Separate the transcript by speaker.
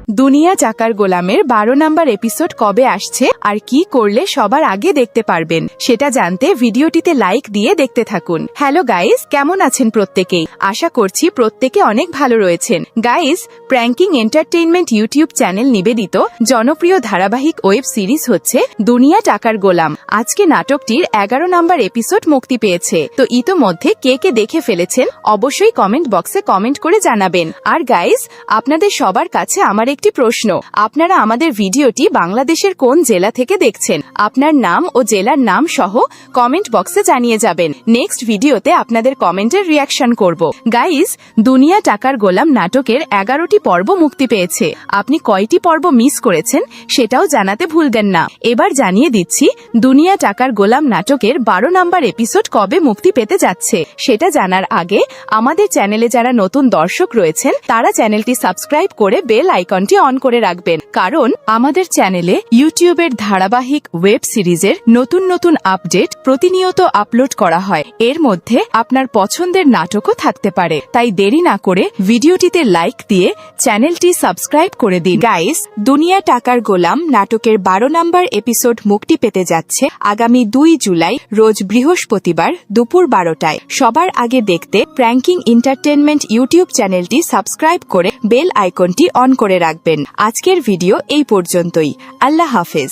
Speaker 1: দুনিয়া চাকার গোলামের 12 নম্বর এপিসোড কবে আসছে আর কি করলে সবার আগে দেখতে পারবেন সেটা জানতে ভিডিওটিতে লাইক দিয়ে দেখতে থাকুন। হ্যালো গাইস, কেমন আছেন প্রত্যেকেই? আশা করছি প্রত্যেকে অনেক ভালো রয়েছেন। Guys, pranking entertainment YouTube channel নিবেদিত জনপ্রিয় ধারাবাহিক ওয়েব সিরিজ হচ্ছে দুনিয়া টাকার গোলাম। আজকে নাটকটির 11 নম্বর এপিসোড মুক্তি পেয়েছে। তো ইতোমধ্যে কে কে দেখে ফেলেছেন অবশ্যই কমেন্ট বক্সে কমেন্ট করে জানাবেন। আর গাইস, আপনাদের সবার কাছে আমার একটি প্রশ্ন, আপনারা আমাদের ভিডিওটি বাংলাদেশের কোন জেলা থেকে দেখছেন? আপনার নাম ও জেলার নাম সহ কমেন্ট বক্সে জানিয়ে যাবেন। নেক্সট ভিডিওতে আপনাদের কমেন্টের রিয়াকশন করব। গাইস, দুনিয়া টাকার গোলাম নাটকের 11টি পর্ব মুক্তি পেয়েছে। আপনি কয়টি পর্ব মিস করেছেন সেটাও জানাতে ভুলবেন না। এবার জানিয়ে দিচ্ছি দুনিয়া টাকার গোলাম নাটকের 12 নম্বর এপিসোড কবে মুক্তি পেতে যাচ্ছে। সেটা জানার আগে আমাদের চ্যানেলে যারা নতুন দর্শক রয়েছেন তারা চ্যানেলটি সাবস্ক্রাইব করে বেল আইকনটি অন করে রাখবেন, কারণ আমাদের চ্যানেলে ইউটিউবের ধারাবাহিক ওয়েব সিরিজের নতুন নতুন আপডেট প্রতিনিয়ত আপলোড করা হয়। এর মধ্যে আপনার পছন্দের নাটকও থাকতে পারে। তাই দেরি না করে ভিডিওটিতে লাইক দিয়ে চ্যানেলটি সাবস্ক্রাইব করে দিন। গাইস, দুনিয়া টাকার গোলাম নাটকের 12 নম্বর এপিসোড মুক্তি পেতে যাচ্ছে আগামী 2 জুলাই রোজ বৃহস্পতিবার দুপুর 12টায়। সবার আগে দেখতে প্র্যাঙ্কিং এন্টারটেইনমেন্ট ইউটিউব চ্যানেলটি সাবস্ক্রাইব করে বেল আইকনটি অন করে রাখবেন। আজকের ভিডিও এই পর্যন্তই। আল্লাহ হাফেজ।